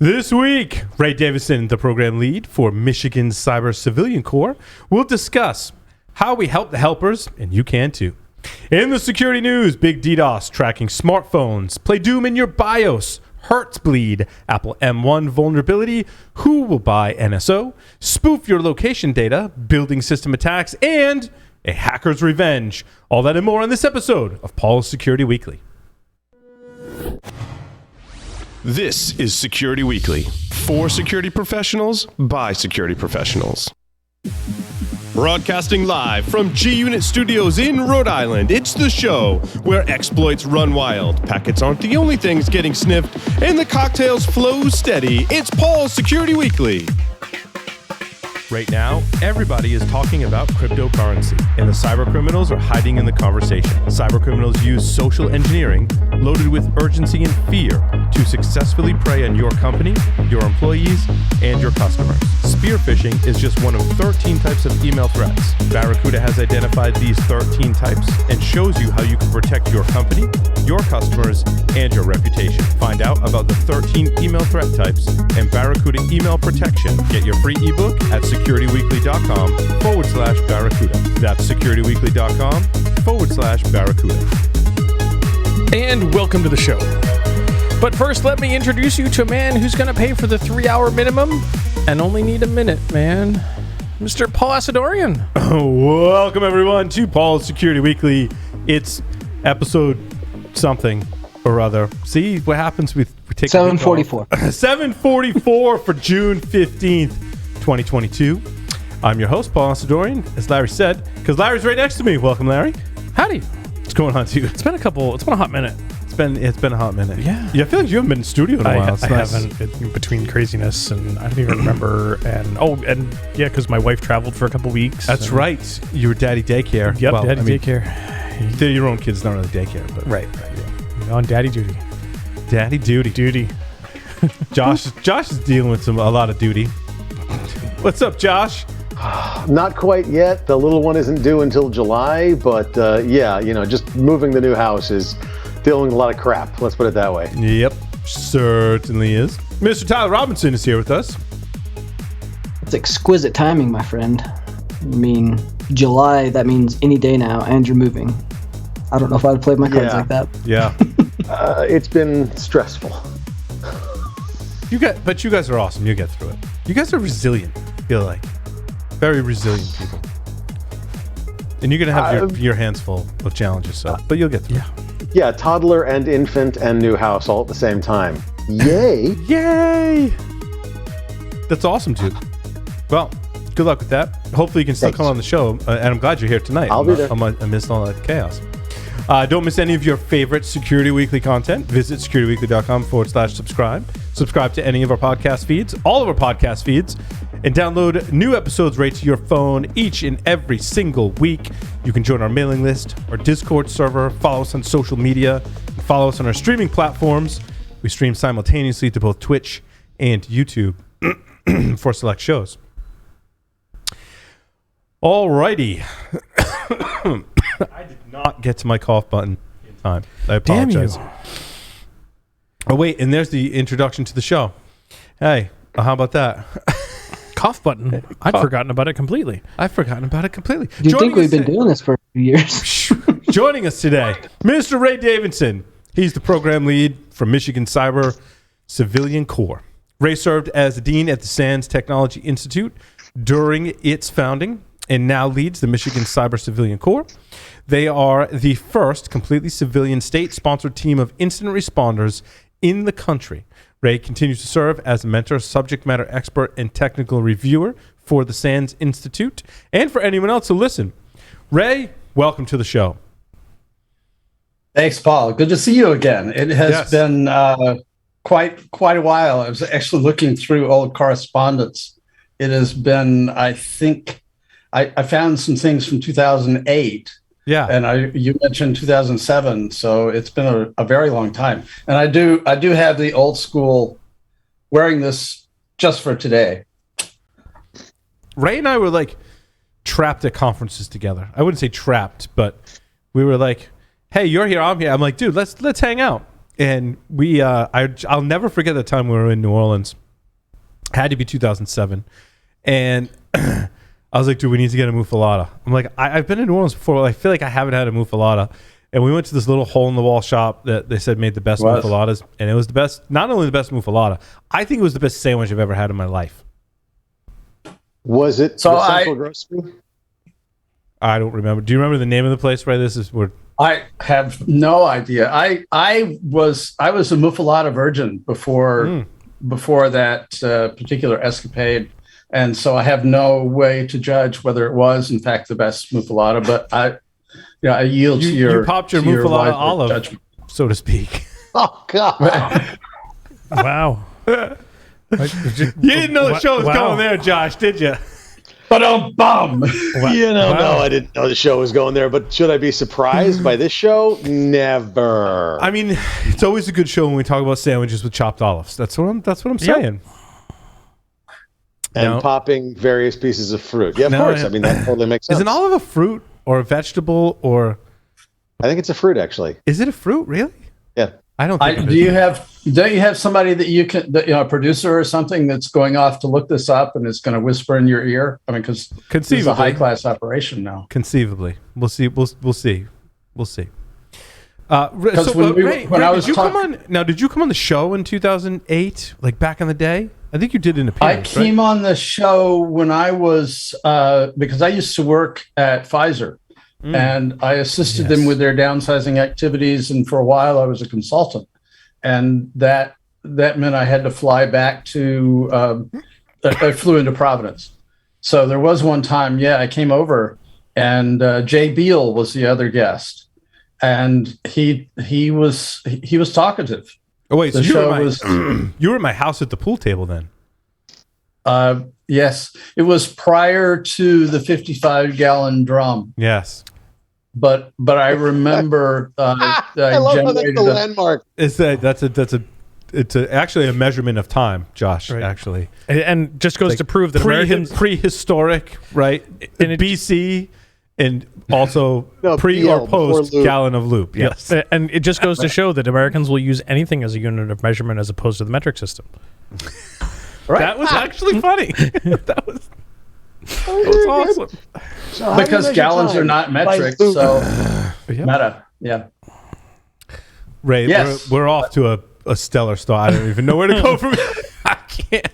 This week, Ray Davidson, the program lead for Michigan's Cyber Civilian Corps, will discuss how we help the helpers, and you can too. In the security news, big DDoS tracking smartphones, play Doom in your BIOS, Hertz bleed, Apple M1 vulnerability, who will buy NSO, spoof your location data, building system attacks, and a hacker's revenge. All that and more on this episode of Paul's Security Weekly. This is Security Weekly, for security professionals, by security professionals. Broadcasting live from G-Unit Studios in Rhode Island, it's the show where exploits run wild, packets aren't the only things getting sniffed, and the cocktails flow steady. It's Paul's Security Weekly. Right now, everybody is talking about cryptocurrency, and the cyber criminals are hiding in the conversation. Cyber criminals use social engineering, loaded with urgency and fear, to successfully prey on your company, your employees, and your customers. Spear phishing is just one of 13 types of email threats. Barracuda has identified these 13 types and shows you how you can protect your company, your customers, and your reputation. Find out about the 13 email threat types and Barracuda email protection. Get your free ebook at securityweekly.com/Barracuda. That's securityweekly.com/Barracuda. And welcome to the show. But first, let me introduce you to a man who's going to pay for the 3-hour minimum and only need a minute, man. Mr. Paul Asadorian. Welcome, everyone, to Paul's Security Weekly. It's episode something or other. See what happens? We take 744. 744 for June 15th, 2022. I'm your host, Paul Asadorian, as Larry said, because Larry's right next to me. Welcome, Larry. Howdy. What's going on, too? It's been a hot minute. It's been a hot minute. Yeah. I feel like you haven't been in studio in a while. I haven't, between craziness, and I don't even remember. And yeah, because my wife traveled for a couple weeks. That's right. You were daddy daycare. Yep, daddy daycare. They're your own kids, not really daycare, but Right. Yeah. On daddy duty. Daddy duty. Josh is dealing with a lot of duty. What's up, Josh? Not quite yet. The little one isn't due until July, but just moving the new house is dealing with a lot of crap. Let's put it that way. Yep, certainly is. Mr. Tyler Robinson is here with us. It's exquisite timing, my friend. I mean, July, that means any day now, and you're moving. I don't know if I'd play my cards like that. Yeah. It's been stressful. But you guys are awesome. You get through it. You guys are resilient, I feel like. Very resilient people. And you're going to have your hands full of challenges, but you'll get through it. Yeah, toddler and infant and new house all at the same time. Yay! Yay! That's awesome, dude. Well, good luck with that. Hopefully you can still come on the show, and I'm glad you're here tonight. I'll be there. Amidst all that chaos. Don't miss any of your favorite Security Weekly content. Visit securityweekly.com/subscribe. Subscribe to any of our podcast feeds, all of our podcast feeds, and download new episodes right to your phone each and every single week. You can join our mailing list, our Discord server, follow us on social media, and follow us on our streaming platforms. We stream simultaneously to both Twitch and YouTube for select shows. Alrighty. I did not get to my cough button in time. I apologize. Damn you. Oh, wait, and there's the introduction to the show. Hey, how about that? Cough button. I'd forgotten about it completely. I've forgotten about it completely. Do you think we've been doing this for a few years? Joining us today, Mr. Ray Davidson. He's the program lead for Michigan Cyber Civilian Corps. Ray served as the dean at the SANS Technology Institute during its founding and now leads the Michigan Cyber Civilian Corps. They are the first completely civilian state-sponsored team of incident responders in the country. Ray continues to serve as a mentor, subject matter expert, and technical reviewer for the SANS Institute and for anyone else who listen. Ray, welcome to the show. Thanks, Paul. Good to see you again. It has been quite a while. I was actually looking through old correspondence. It has been, I think, I found some things from 2008. Yeah, and you mentioned 2007, so it's been a very long time. And I do have the old school wearing this just for today. Ray and I were like trapped at conferences together. I wouldn't say trapped, but we were like, "Hey, you're here, I'm here." I'm like, "Dude, let's hang out." and I'll never forget the time we were in New Orleans. Had to be 2007, and I was like, dude, we need to get a muffaletta. I'm like, I've been in New Orleans before. But I feel like I haven't had a muffaletta. And we went to this little hole-in-the-wall shop that they said made the best muffalettas. And it was the best, not only the best muffaletta, I think it was the best sandwich I've ever had in my life. Was it the Central Grocery? I don't remember. Do you remember the name of the place? Right, I have no idea. I was a muffaletta virgin before that particular escapade. And so I have no way to judge whether it was, in fact, the best muffaletta. But I yield to your. You popped your muffaletta olive, judgment, so to speak. Oh God! Wow. You didn't know the show was going there, Josh, did you? But bum. No, I didn't know the show was going there. But should I be surprised by this show? Never. I mean, it's always a good show when we talk about sandwiches with chopped olives. That's what I'm saying. And popping various pieces of fruit. Yeah, of course. I mean, that totally makes sense. Is an olive a fruit or a vegetable or? I think it's a fruit, actually. Is it a fruit, really? Yeah. I don't think don't you have somebody that you can, a producer or something that's going off to look this up and is going to whisper in your ear? I mean, because it's a high-class operation now. Conceivably. We'll see. We'll see. Did you come on the show in 2008, like back in the day? I think you did an appearance. I came on the show when I was, because I used to work at Pfizer, and I assisted them with their downsizing activities. And for a while, I was a consultant, and that meant I had to fly back to. I flew into Providence, so there was one time, I came over, and Jay Beal was the other guest, and he was talkative. Oh wait, so you were at my house at the pool table then? Yes, it was prior to the 55-gallon drum. Yes, but I remember I love how that's the landmark. It's actually a measurement of time, Josh. Right. Actually, and just goes to prove that Americans prehistoric, right? In BC. And also pre or post gallon of lube. Yes. And it just goes to show that Americans will use anything as a unit of measurement as opposed to the metric system. Right. That was actually funny. that was awesome. So because gallons are not metric, so meta. Yeah. Ray, we're off to a stellar start. I don't even know where to go from here. I can't.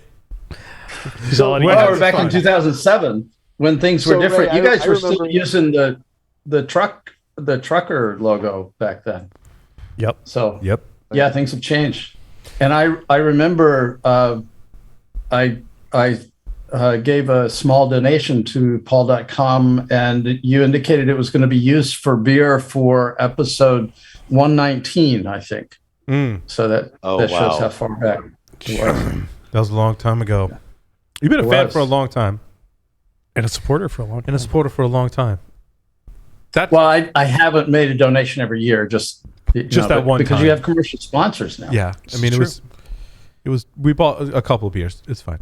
So we're back in 2007. When things were different, you guys were still using the trucker logo back then. Yep. So yeah, things have changed. And I remember I gave a small donation to Paul.com, and you indicated it was going to be used for beer for episode 119, I think. So that shows how far back it was. That was a long time ago. You've been a fan for a long time. And a supporter for a long time. Well, I haven't made a donation every year, just that one because time. You have commercial sponsors now. Yeah, I mean it was. We bought a couple of beers. It's fine.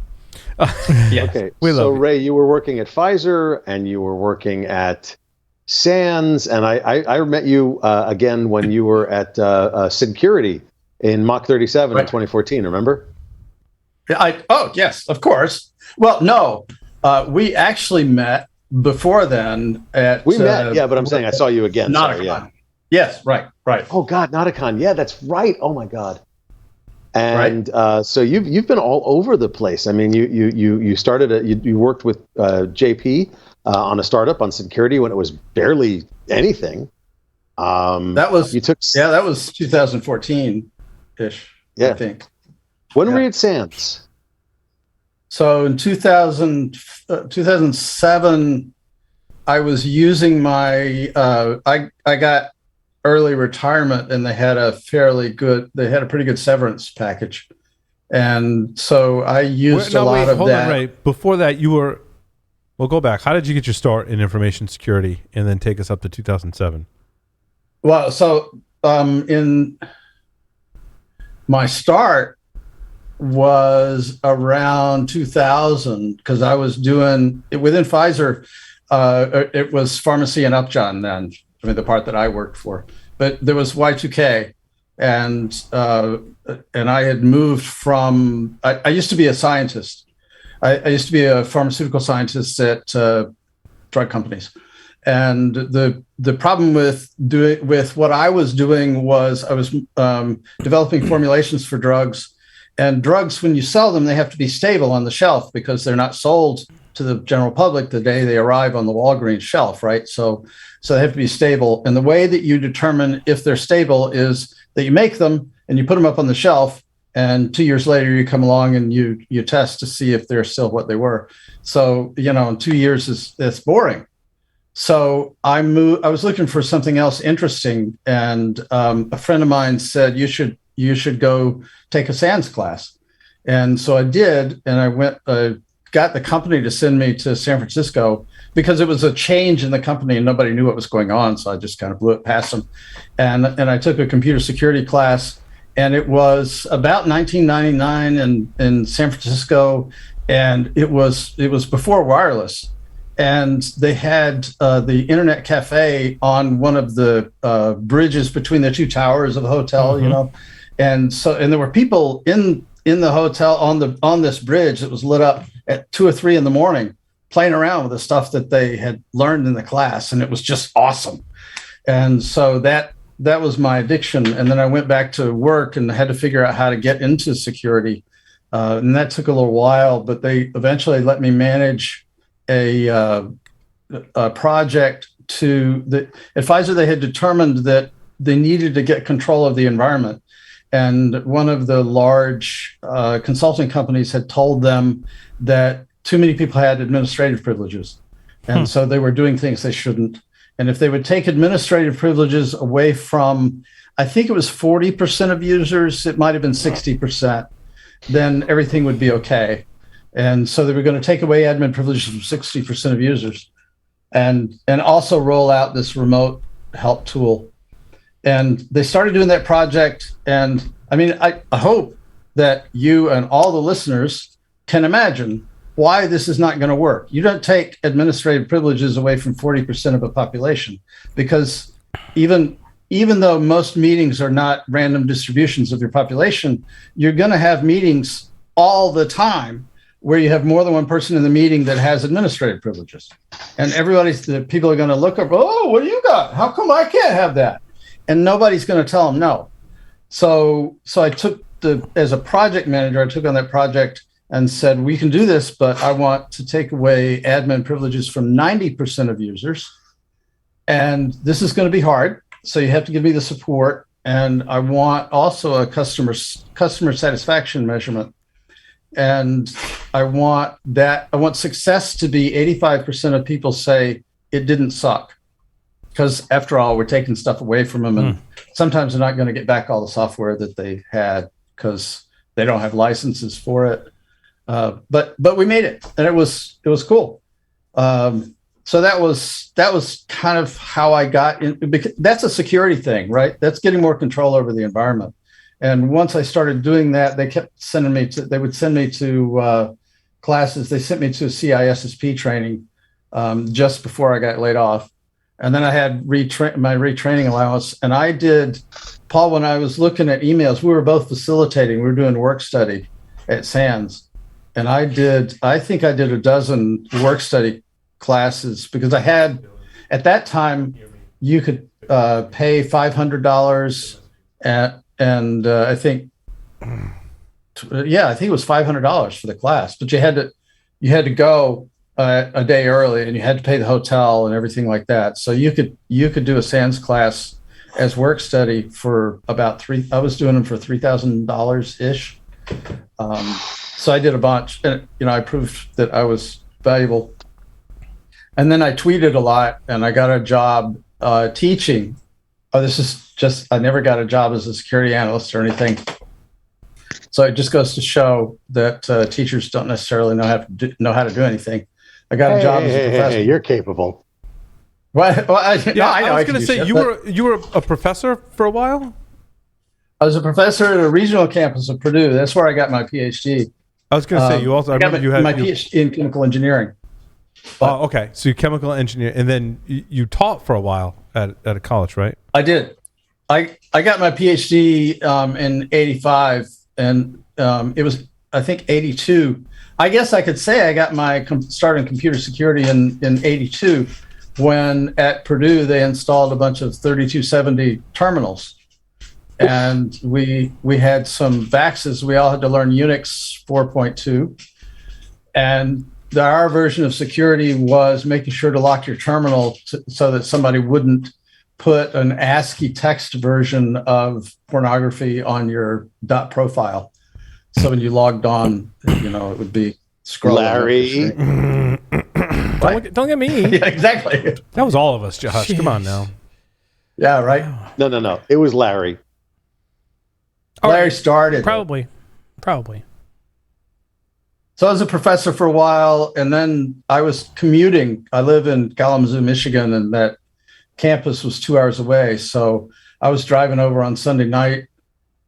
Okay, so Ray, you were working at Pfizer and you were working at Sands, and I met you again when you were at Security in Mach 37 in 2014. Remember? Yeah. Yes, of course. Well, no. We actually met before then at... We met, but I'm saying I saw you again. Nauticon. Yeah. Yes, right. Oh, God, Nauticon. Yeah, that's right. Oh, my God. And so you've been all over the place. I mean, you started, you worked with JP on a startup on security when it was barely anything. That was 2014-ish, I think. When were you at Sands? So in 2007, I was using my, I got early retirement, and they had a pretty good severance package. And so I used a lot of that. Right. Before that, go back. How did you get your start in information security and then take us up to 2007? Well, so in my start, was around 2000 because I was doing within Pfizer. It was pharmacy and Upjohn then. I mean, the part that I worked for, but there was Y2K, and I had moved from. I used to be a scientist. I used to be a pharmaceutical scientist at drug companies, and the problem with what I was doing was I was developing formulations for drugs, and drugs, when you sell them, they have to be stable on the shelf because they're not sold to the general public the day they arrive on the Walgreens shelf, right? So they have to be stable, and the way that you determine if they're stable is that you make them and you put them up on the shelf, and 2 years later you come along and you test to see if they're still what they were. So, in 2 years it's boring. So I was looking for something else interesting, and a friend of mine said you should go take a SANS class, and so I did, and I went. Got the company to send me to San Francisco because it was a change in the company and nobody knew what was going on. So I just kind of blew it past them, and I took a computer security class, and it was about 1999 in San Francisco, and it was before wireless. And they had the internet cafe on one of the bridges between the two towers of the hotel, Mm-hmm. and there were people in the hotel on this bridge that was lit up at 2 or 3 in the morning, playing around with the stuff that they had learned in the class, and it was just awesome. And so that was my addiction. And then I went back to work and had to figure out how to get into security, and that took a little while. But they eventually let me manage a project at Pfizer. They had determined that they needed to get control of the environment, and one of the large consulting companies had told them that too many people had administrative privileges, and so they were doing things they shouldn't. And if they would take administrative privileges away from, I think it was 40% of users, it might have been 60%, then everything would be okay. And so they were going to take away admin privileges from 60% of users, and also roll out this remote help tool. And they started doing that project. And I mean, I hope that you and all the listeners can imagine why this is not going to work. You don't take administrative privileges away from 40% of a population, because even though most meetings are not random distributions of your population, you're going to have meetings all the time where you have more than one person in the meeting that has administrative privileges. And people are going to look up, oh, what do you got? How come I can't have that? And nobody's going to tell them no. So I took as a project manager, I took on that project and said, we can do this, but I want to take away admin privileges from 90% of users. And this is going to be hard. So you have to give me the support. And I want also a customer satisfaction measurement. And I want success to be 85% of people say it didn't suck. Because after all, we're taking stuff away from them, and sometimes they're not going to get back all the software that they had because they don't have licenses for it. But we made it, and it was cool. So that was kind of how I got in. Because that's a security thing, right? That's getting more control over the environment. And once I started doing that, they kept sending me to. They would send me to classes. They sent me to CISSP training just before I got laid off. And then I had my retraining allowance. And I did, Paul, when I was looking at emails, we were both facilitating. We were doing work study at SANS. And I think I did a dozen work study classes, because I had, at that time, you could pay $500 and I think it was $500 for the class, but you had to go a day early, and you had to pay the hotel and everything like that. So you could do a SANS class as work study for about I was doing them for $3,000 ish. So I did a bunch, and I proved that I was valuable. And then I tweeted a lot, and I got a job teaching. This is just, I never got a job as a security analyst or anything. So it just goes to show that teachers don't necessarily know how to do anything. I got a job as a professor. Hey, you're capable. Well, I was going to say, you were a professor for a while? I was a professor at a regional campus of Purdue. That's where I got my PhD. I was going to say, you also, I remember you had my PhD in chemical engineering. Oh, okay. So you're chemical engineer, and then you taught for a while at a college, right? I did. I got my PhD in '85, and it was, I think, '82. I guess I could say I got my start in computer security in '82, when at Purdue they installed a bunch of 3270 terminals, and we had some VAXs. We all had to learn Unix 4.2, and our version of security was making sure to lock your terminal so that somebody wouldn't put an ASCII text version of pornography on your .profile. So when you logged on, it would be scrolling. Larry. Don't get me. Yeah, exactly. That was all of us, Josh. Come on now. Yeah, right. No. It was Larry. Larry started. Probably. So I was a professor for a while, and then I was commuting. I live in Kalamazoo, Michigan, and that campus was 2 hours away. So I was driving over on Sunday night,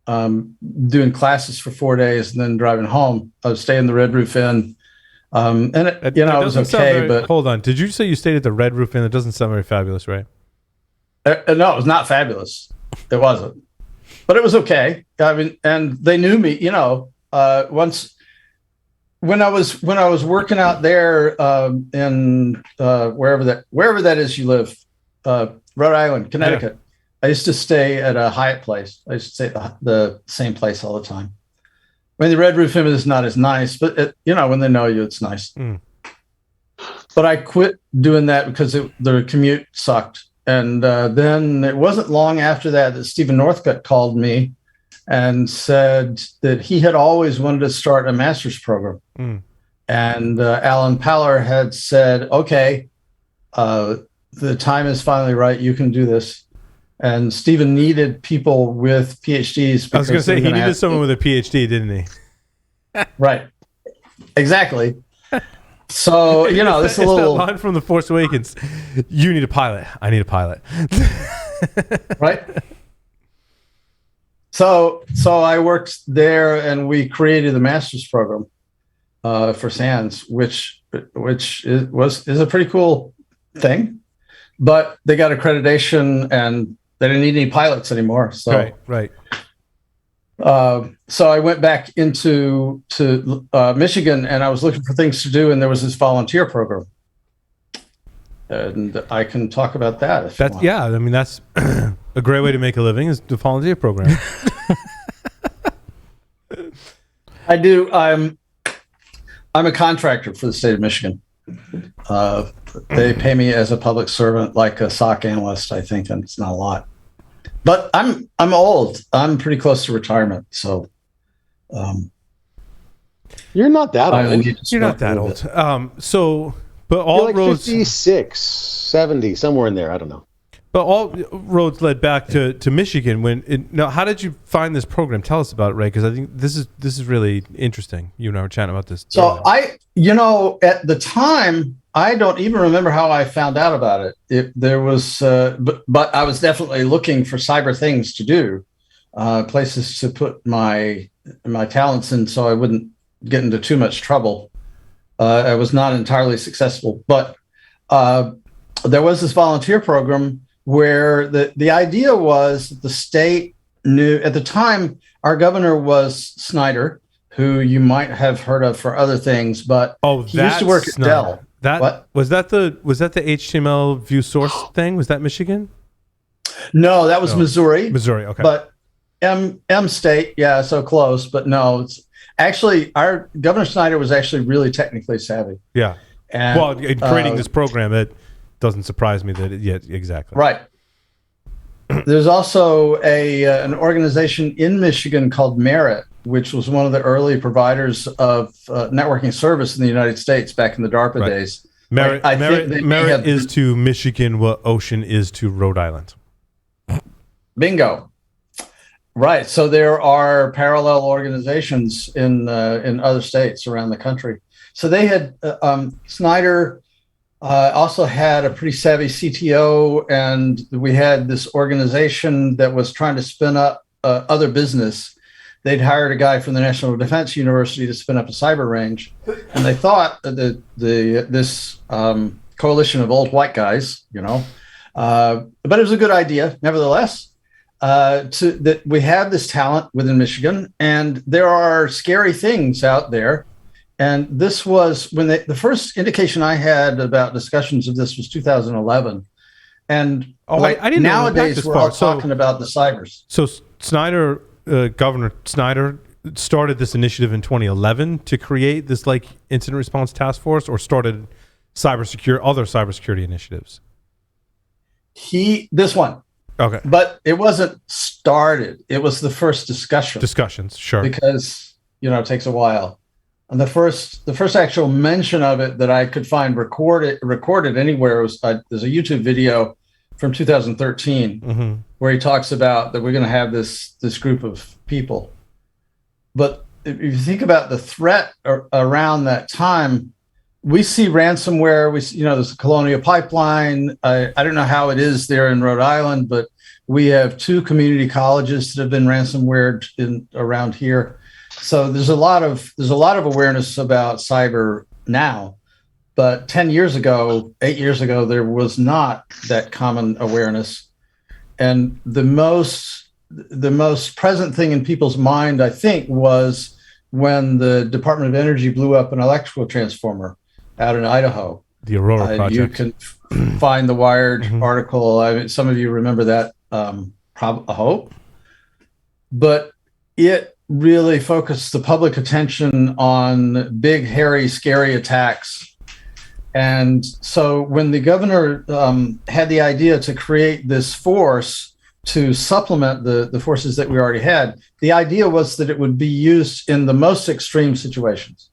doing classes for 4 days, and then driving home. I was staying in the Red Roof Inn. And it was okay, but hold on. Did you say you stayed at the Red Roof Inn? It doesn't sound very fabulous, right? No, it was not fabulous. It wasn't, but it was okay. I mean, and they knew me. Once when I was working out there in wherever that is you live, Rhode Island, Connecticut. Yeah. I used to stay at a Hyatt place. I used to stay at the same place all the time. I mean, the Red Roof Inn is not as nice, but when they know you, it's nice. Mm. But I quit doing that because the commute sucked. And then it wasn't long after that Stephen Northcutt called me and said that he had always wanted to start a master's program. Mm. And Alan Paller had said, okay, the time is finally right. You can do this. And Stephen needed people with PhDs. I was going to say, he needed someone with a PhD, didn't he? Right. Exactly. So, this is a little... that line from The Force Awakens. You need a pilot. I need a pilot. Right? So I worked there, and we created the master's program for SANS, which is a pretty cool thing. But they got accreditation, and they didn't need any pilots anymore. So right. So I went back to Michigan, and I was looking for things to do, and there was this volunteer program, and I can talk about that. If you want. Yeah, I mean that's a great way to make a living is the volunteer program. I do. I'm a contractor for the state of Michigan. They pay me as a public servant, like a SOC analyst, I think, and it's not a lot. But I'm old. I'm pretty close to retirement, so you're not that old. You're not that old. But all you're like roads 56, 70, somewhere in there. I don't know. But all roads led back to Michigan. Now, how did you find this program? Tell us about it, Ray, because I think this is really interesting. You and I were chatting about this. So at the time, I don't even remember how I found out about it. There was, but I was definitely looking for cyber things to do, places to put my talents in, so I wouldn't get into too much trouble. I was not entirely successful, but there was this volunteer program where the idea was that the state knew at the time. Our governor was Snyder, who you might have heard of for other things, but he used to work at Dell. Was that the HTML view source thing? Was that Michigan? No, that was Missouri. Missouri, okay. But M State, yeah, so close, but no. It's actually our Governor Snyder was actually really technically savvy. Yeah. And, in creating this program, it doesn't surprise me that exactly. Right. There's also an organization in Michigan called Merit, which was one of the early providers of networking service in the United States back in the DARPA days. Merit is to Michigan what Ocean is to Rhode Island. Bingo. Right. So there are parallel organizations in other states around the country. So they had Snyder also had a pretty savvy CTO, and we had this organization that was trying to spin up other business. They'd hired a guy from the National Defense University to spin up a cyber range, and they thought that this coalition of old white guys, but it was a good idea nevertheless. that we have this talent within Michigan, and there are scary things out there. And this was when the first indication I had about discussions of this was 2011. And I didn't know nowadays we're all talking about the cybers. So Snyder, Governor Snyder, started this initiative in 2011 to create this like incident response task force, or started other cybersecurity initiatives. This one. Okay. But it wasn't started. It was the first discussions, sure. Because, it takes a while. And the first actual mention of it that I could find recorded anywhere was there's a YouTube video from 2013 where he talks about that we're going to have this group of people. But if you think about the threat around that time, we see ransomware. There's a Colonial Pipeline. I don't know how it is there in Rhode Island, but we have 2 community colleges that have been ransomware around here. So there's a lot of awareness about cyber now, but 8 years ago, there was not that common awareness. And the most present thing in people's mind, I think, was when the Department of Energy blew up an electrical transformer out in Idaho. The Aurora project. You can find the Wired article. I mean, some of you remember that, I hope. But it really focused the public attention on big, hairy, scary attacks. And so when the governor had the idea to create this force to supplement the forces that we already had, the idea was that it would be used in the most extreme situations.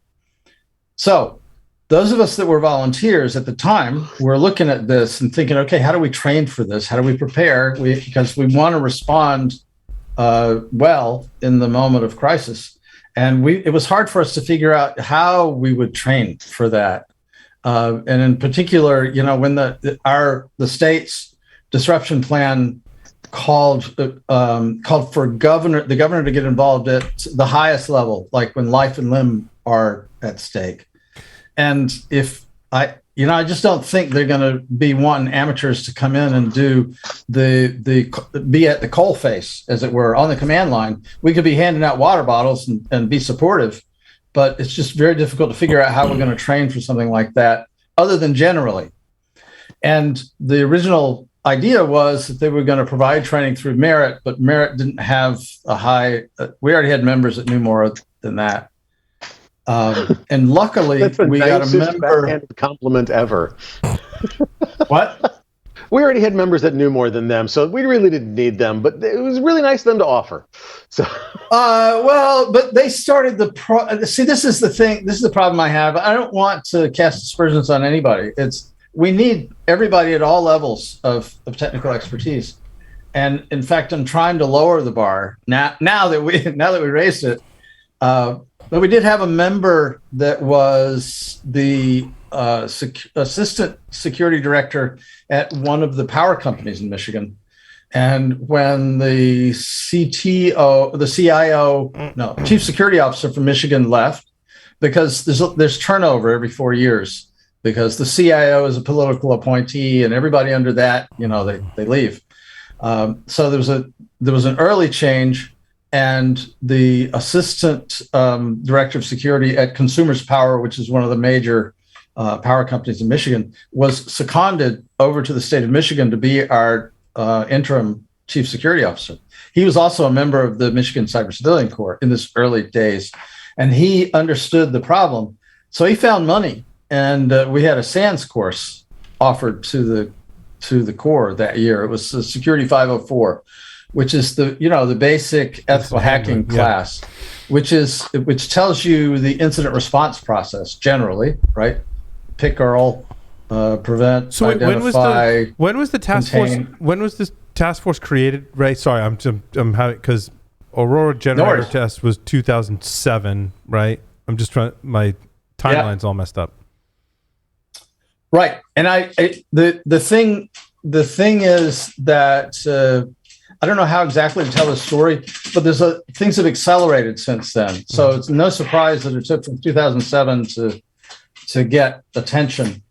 So those of us that were volunteers at the time were looking at this and thinking, okay, how do we train for this? How do we prepare? Because we want to respond well in the moment of crisis. And it was hard for us to figure out how we would train for that. And in particular, when the state's disruption plan called for the governor to get involved at the highest level, like when life and limb are at stake. And I just don't think they're going to be wanting amateurs to come in and do be at the coal face, as it were, on the command line. We could be handing out water bottles and be supportive, but it's just very difficult to figure out how we're going to train for something like that, other than generally. And the original idea was that they were going to provide training through merit, but merit didn't have we already had members that knew more than that. And luckily, we got a member. Compliment ever. What? We already had members that knew more than them, so we really didn't need them. But it was really nice of them to offer. So, but they started see. This is the thing. This is the problem I have. I don't want to cast aspersions on anybody. We need everybody at all levels of technical expertise, and in fact, I'm trying to lower the bar now that we raised it. But we did have a member that was the assistant security director at one of the power companies in Michigan. And when the chief security officer from Michigan left, because there's turnover every 4 years, because the CIO is a political appointee and everybody under that, they leave. So there was an early change. And the assistant director of security at Consumers Power, which is one of the major power companies in Michigan, was seconded over to the state of Michigan to be our interim chief security officer. He was also a member of the Michigan Cybersecurity Corps in this early days, and he understood the problem. So he found money, and we had a SANS course offered to the Corps that year. It was Security 504. Which is the basic ethical hacking class, which tells you the incident response process generally, right? Pick, Earl, prevent, so identify. When was the task contain. force? When was this task force created? Right. Sorry, I'm having, because Aurora generator test was 2007, right? I'm just trying. My timeline's all messed up. Right, and the thing is that. I don't know how exactly to tell the story, but things have accelerated since then. So it's no surprise that it took from 2007 to get attention.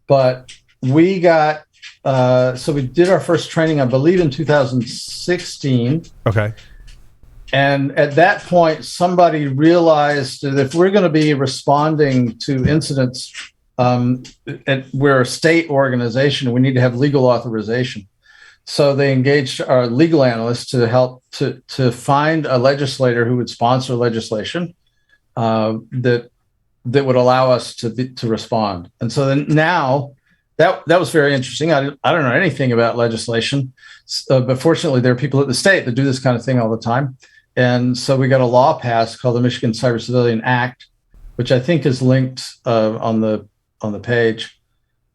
But we got So we did our first training, I believe, in 2016. Okay. And at that point, somebody realized that if we're going to be responding to incidents, we're a state organization, we need to have legal authorization. So they engaged our legal analysts to help to find a legislator who would sponsor legislation that would allow us to respond. And so then now that was very interesting. I don't know anything about legislation, but fortunately there are people at the state that do this kind of thing all the time. And so we got a law passed called the Michigan Cyber Civilian Act, which I think is linked on the page.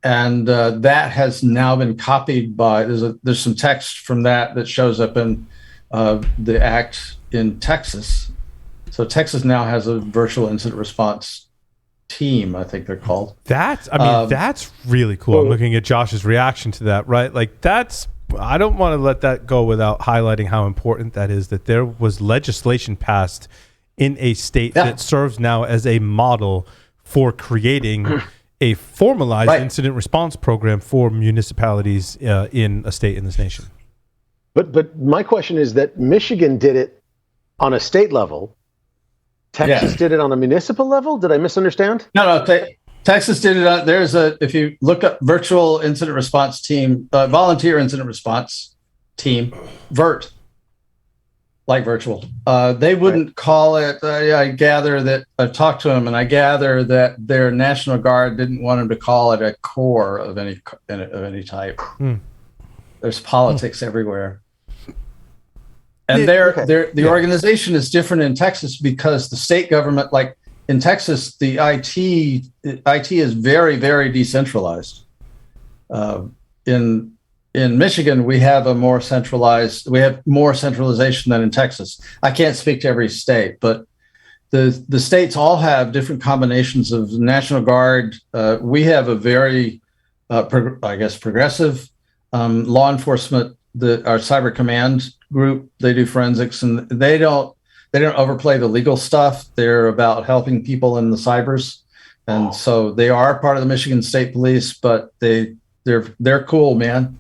And that has now been copied by, there's some text from that shows up in the act in Texas. So Texas now has a virtual incident response team, I think they're called. That's really cool. I'm looking at Josh's reaction to that, right? Like I don't want to let that go without highlighting how important that is, that there was legislation passed in a state that serves now as a model for creating a formalized incident response program for municipalities in a state in this nation. But my question is that Michigan did it on a state level. Texas did it on a municipal level? Did I misunderstand? No. Texas did it. If you look up virtual incident response team, volunteer incident response team, VIRT, like virtual. They wouldn't call it. I gather that I've talked to them, and I gather that their National Guard didn't want them to call it a corps of any type. There's politics everywhere, and the organization is different in Texas because the state government, like in Texas, the IT is very, very decentralized. In Michigan, we have more centralization than in Texas. I can't speak to every state, but the states all have different combinations of National Guard. We have a very, progressive law enforcement. Our Cyber Command group, they do forensics, and they don't overplay the legal stuff. They're about helping people in the cybers, and so they are part of the Michigan State Police. But they're cool, man.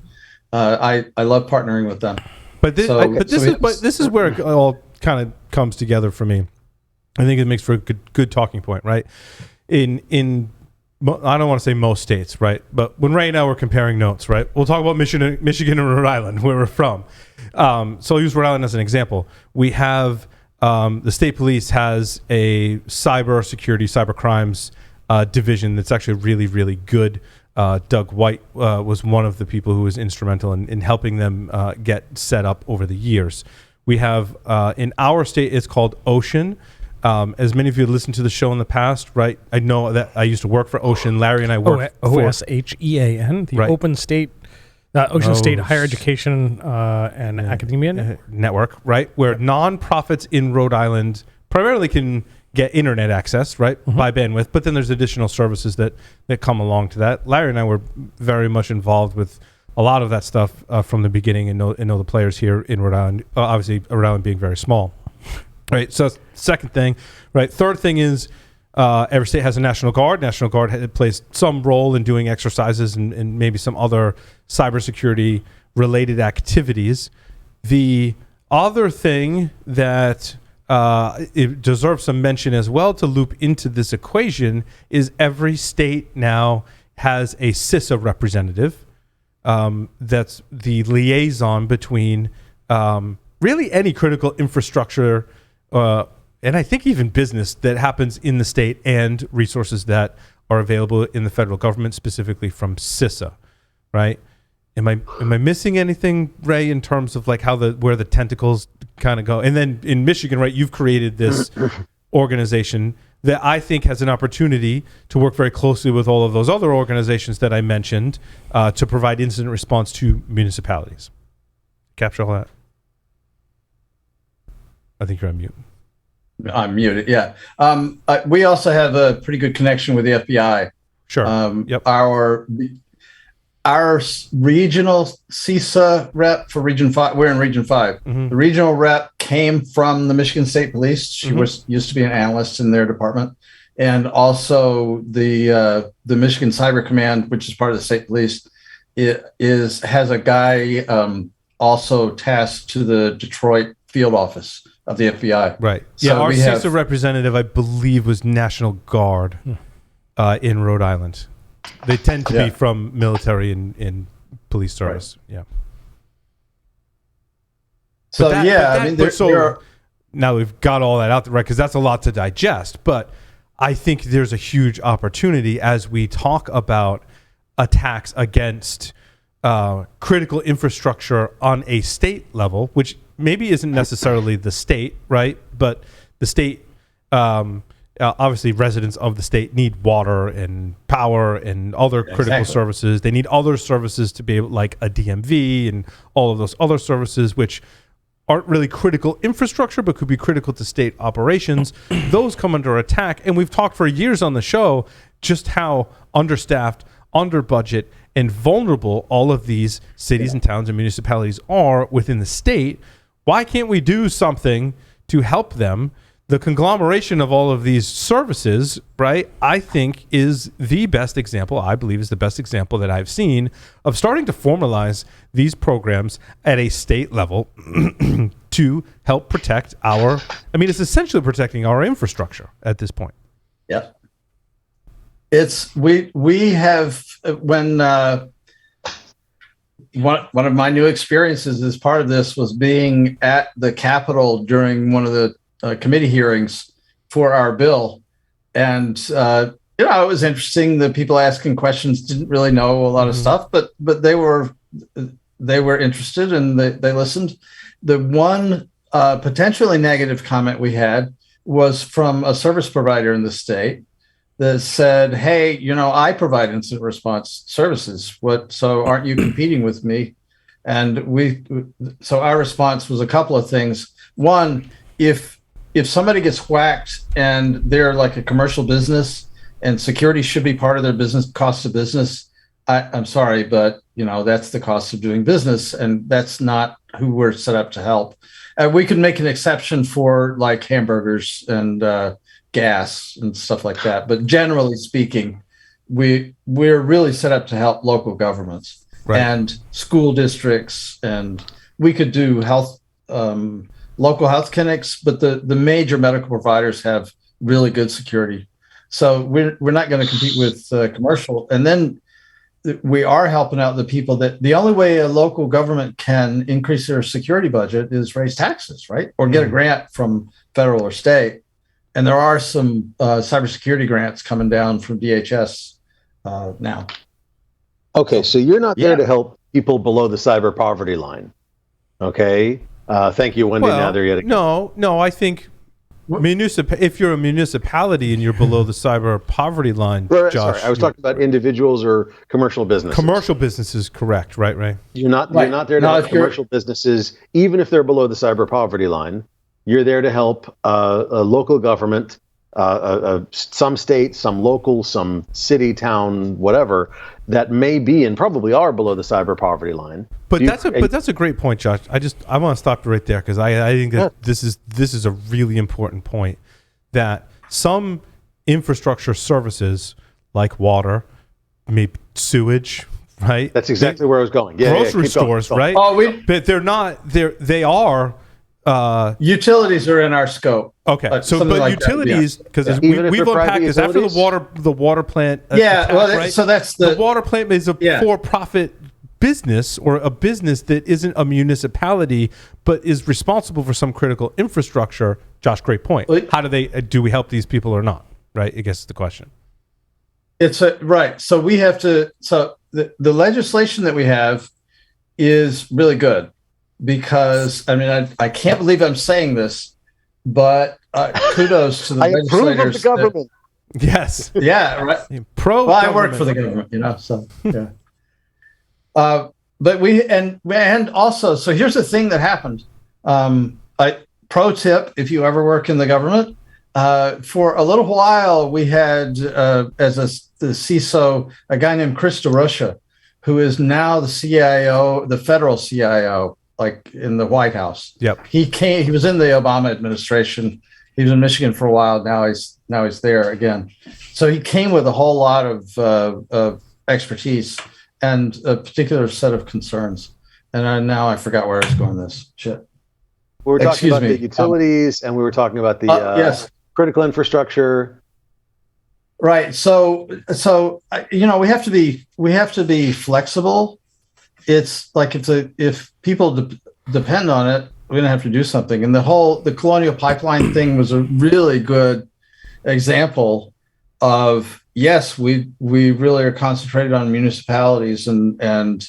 I love partnering with them. But this is where it all kind of comes together for me. I think it makes for a good talking point, right? In I don't want to say most states, right? But when Ray and I were comparing notes, right? We'll talk about Michigan and Rhode Island, where we're from. So I'll use Rhode Island as an example. We have the state police has a cyber crimes division that's actually really, really good. Doug White was one of the people who was instrumental in helping them get set up over the years. We have in our state, it's called Ocean. As many of you have listened to the show in the past, right? I know that I used to work for Ocean. Larry and I worked for OSHEAN, the Open State Ocean State Higher Education and Academia Network, right? Where nonprofits in Rhode Island primarily can get internet access, right, by bandwidth, but then there's additional services that come along to that. Larry and I were very much involved with a lot of that stuff from the beginning and know the players here in Rhode Island, obviously Rhode Island being very small. Right, so second thing, right? Third thing is every state has a National Guard. National Guard plays some role in doing exercises and maybe some other cybersecurity related activities. The other thing that it deserves some mention as well to loop into this equation is every state now has a CISA representative that's the liaison between really any critical infrastructure and I think even business that happens in the state and resources that are available in the federal government, specifically from CISA, right? Am I missing anything, Ray, in terms of like where the tentacles kind of go? And then in Michigan, right, you've created this organization that I think has an opportunity to work very closely with all of those other organizations that I mentioned to provide incident response to municipalities. Capture all that. I think you're on mute. I'm muted. Yeah. We also have a pretty good connection with the FBI. Sure. Yep. Our regional CISA rep for Region 5, we're in Region 5. Mm-hmm. The regional rep came from the Michigan State Police. She used to be an analyst in their department. And also the Michigan Cyber Command, which is part of the state police, has a guy also tasked to the Detroit field office of the FBI. Right. So Yeah, our we have- CISA representative, I believe, was National Guard in Rhode Island. They tend to be from military and police service. Right. Yeah. So now we've got all that out there, right? Because that's a lot to digest. But I think there's a huge opportunity as we talk about attacks against critical infrastructure on a state level, which maybe isn't necessarily the state, right? But the state, obviously residents of the state need water and power and other critical services. They need other services to be able, like a DMV and all of those other services, which aren't really critical infrastructure, but could be critical to state operations. Those come under attack. And we've talked for years on the show just how understaffed, under budget, and vulnerable all of these cities and towns and municipalities are within the state. Why can't we do something to help them? The conglomeration of all of these services, right, I think is the best example, I believe is the best example that I've seen of starting to formalize these programs at a state level to help protect it's essentially protecting our infrastructure at this point. Yeah. We have, when one of my new experiences as part of this was being at the Capitol during one of the committee hearings for our bill. And, it was interesting. The people asking questions didn't really know a lot of stuff, but they were interested and they listened. The one potentially negative comment we had was from a service provider in the state that said, hey, I provide incident response services. So aren't you competing with me? And so our response was a couple of things. One, if somebody gets whacked and they're like a commercial business and security should be part of their business cost of business, I'm sorry, but that's the cost of doing business, and that's not who we're set up to help. We could make an exception for like hamburgers and gas and stuff like that, but generally speaking, we're really set up to help local governments and school districts, and we could do local health clinics, but the major medical providers have really good security. So we're not going to compete with commercial. And then we are helping out the people that the only way a local government can increase their security budget is raise taxes, right? Or get a grant from federal or state. And there are some cybersecurity grants coming down from DHS now. Okay, so you're not there to help people below the cyber poverty line. Okay. Thank you, Wendy. Now they're yet again. No, I think if you're a municipality and you're below the cyber poverty line, Josh. Sorry, I was talking about individuals or commercial businesses. Commercial businesses, correct? Right. You're not there to help commercial businesses, even if they're below the cyber poverty line. You're there to help a local government, some state, some local, some city, town, whatever, that may be and probably are below the cyber poverty line. But that's a great point, Josh. I want to stop right there because I think that this is a really important point, that some infrastructure services like water, maybe sewage, right? That's exactly where I was going. Grocery stores, right? But they're not. They are. Utilities are in our scope. Okay, but utilities, because we've unpacked this after the water plant. So that's the water plant is a for-profit business, or a business that isn't a municipality but is responsible for some critical infrastructure. Josh, great point. How do we help these people or not? Right, I guess is the question. Right. So we have to. So the legislation that we have is really good. Because I can't believe I'm saying this, but kudos to the legislators. Approve of the government. Yes. Yeah. Right. I work for the government, so yeah. But and also, so here's the thing that happened. Pro tip: if you ever work in the government, for a little while we had as the CISO a guy named Chris DeRusha, who is now the CIO, the federal CIO. Like in the White House. Yep. He was in the Obama administration. He was in Michigan for a while. Now he's there again. So he came with a whole lot of expertise. and a particular set of concerns. And now I forgot where I was going with this. Shit. We were talking about me. the utilities, and we were talking about the yes. critical infrastructure. Right. So we have to be flexible. It's like if people depend on it, we're gonna have to do something. And the Colonial Pipeline thing was a really good example of, yes, we really are concentrated on municipalities and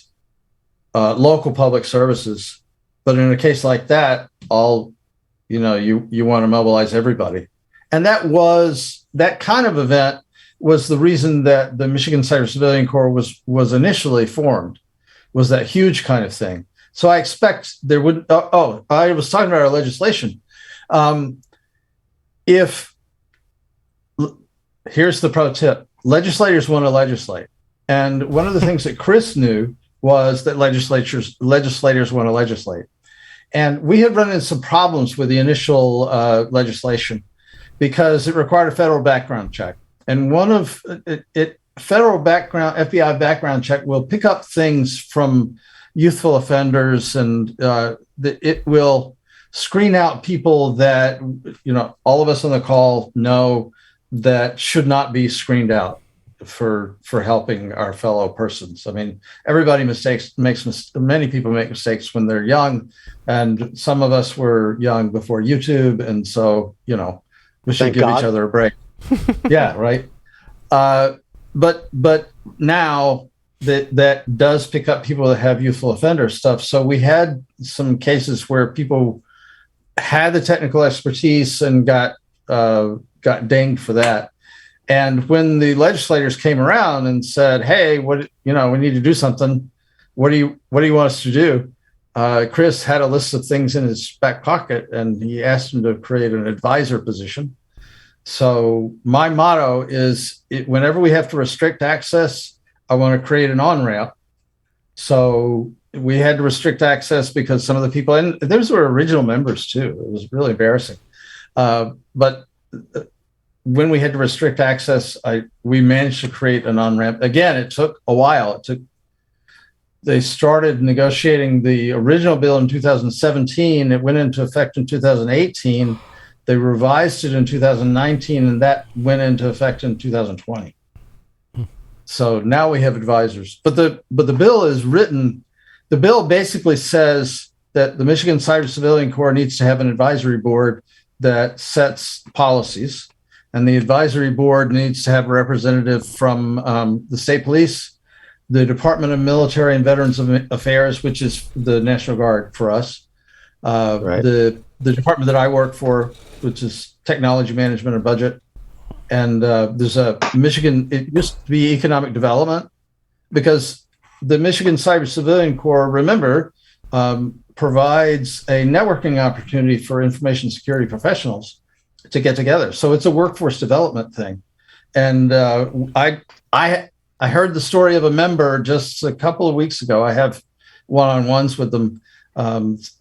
local public services, but in a case like that, you want to mobilize everybody. And that kind of event was the reason that the Michigan Cyber Civilian Corps was initially formed, was that huge kind of thing. So I expect there would. I was talking about our legislation. Here's the pro tip: legislators want to legislate, and one of the things that Chris knew was that legislators want to legislate, and we had run into some problems with the initial legislation because it required a federal background check, and federal background FBI background check will pick up things from youthful offenders, and it will screen out people that all of us on the call know that should not be screened out for helping our fellow persons. I mean, everybody many people make mistakes when they're young, and some of us were young before YouTube, and so we should give each other a break. Yeah, right. But now that does pick up people that have youthful offender stuff. So we had some cases where people had the technical expertise and got dinged for that. And when the legislators came around and said, "Hey, we need to do something. What do you want us to do?" Chris had a list of things in his back pocket, and he asked him to create an advisor position. So my motto is, whenever we have to restrict access, I want to create an on-ramp. So we had to restrict access because some of the people, and those were original members too. It was really embarrassing. But when we had to restrict access, we managed to create an on-ramp. Again, it took a while. They started negotiating the original bill in 2017. It went into effect in 2018. They revised it in 2019, and that went into effect in 2020. So now we have advisors. But the bill is written. The bill basically says that the Michigan Cyber Civilian Corps needs to have an advisory board that sets policies, and the advisory board needs to have a representative from the state police, the Department of Military and Veterans Affairs, which is the National Guard for us, right. The department that I work for, which is Technology Management and Budget, and there's a Michigan. It used to be Economic Development, because the Michigan Cyber Civilian Corps, remember, provides a networking opportunity for information security professionals to get together. So it's a workforce development thing. And I heard the story of a member just a couple of weeks ago. I have one-on-ones with them,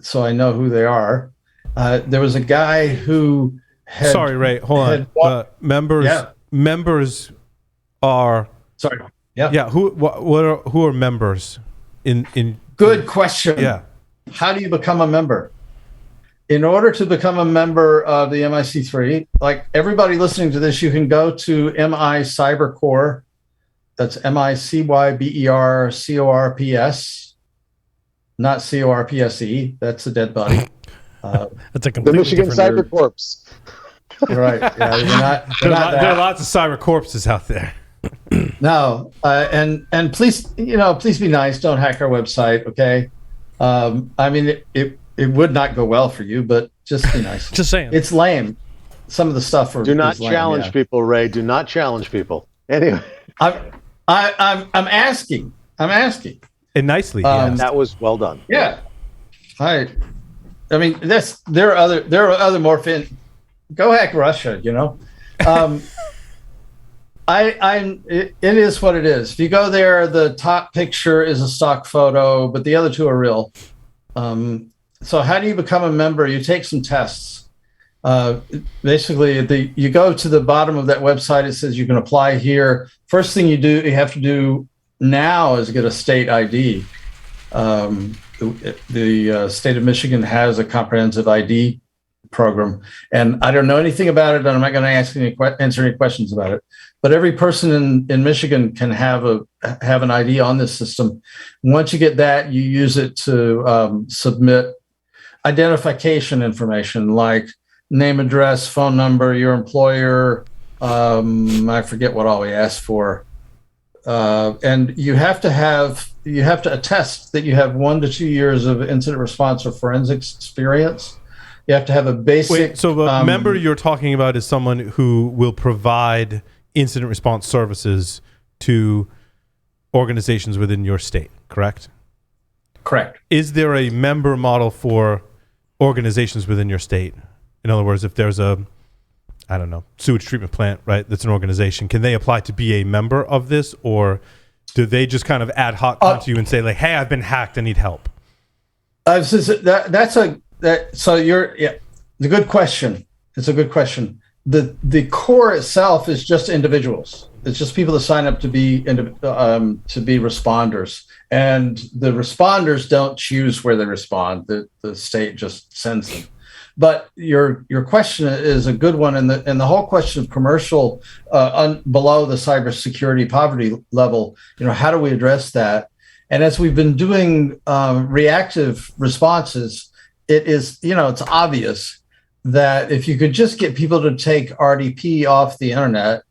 so I know who they are. There was a guy who had... Sorry, Ray, hold on. Members are... Sorry. Yeah. Yeah. Who are members in? Good question. Yeah. How do you become a member? In order to become a member of the MIC3, like everybody listening to this, you can go to MI Cyber Corps. That's MICYBERCORPS, not CORPSE. That's a dead body. That's a the Michigan Cyber Corps. Right. Yeah. There are lots of cyber corpses out there. No, and please be nice. Don't hack our website, okay? I mean, it would not go well for you, but just be nice. Just saying, it's lame. Some of the stuff. Do not challenge people, Ray. Do not challenge people. Anyway, I'm asking. And nicely, that was well done. Yeah, I mean, there are other more fin. Go hack Russia, It is what it is. If you go there, the top picture is a stock photo, but the other two are real. So how do you become a member? You take some tests. Basically, you go to the bottom of that website. It says you can apply here. First thing you do, you have to do now is get a state ID. The state of Michigan has a comprehensive ID program, and I don't know anything about it, and I'm not going to answer any questions about it. But every person in Michigan can have an ID on this system. Once you get that, you use it to submit identification information like name, address, phone number, your employer. I forget what all we asked for. And you have to attest that you have 1 to 2 years of incident response or forensics experience. You have to have a basic. Wait, so the member you're talking about is someone who will provide incident response services to organizations within your state, correct? Correct. Is there a member model for organizations within your state? In other words, if there's a, I don't know, sewage treatment plant, right, that's an organization, can they apply to be a member of this, or do they just kind of ad hoc come to you and say, like, hey, I've been hacked, I need help? It's a good question. It's a good question. The core itself is just individuals. It's just people that sign up to be responders, and the responders don't choose where they respond. The state just sends them. But your question is a good one, and the whole question of commercial below the cybersecurity poverty level. How do we address that? And as we've been doing reactive responses, it is it's obvious that if you could just get people to take RDP off the internet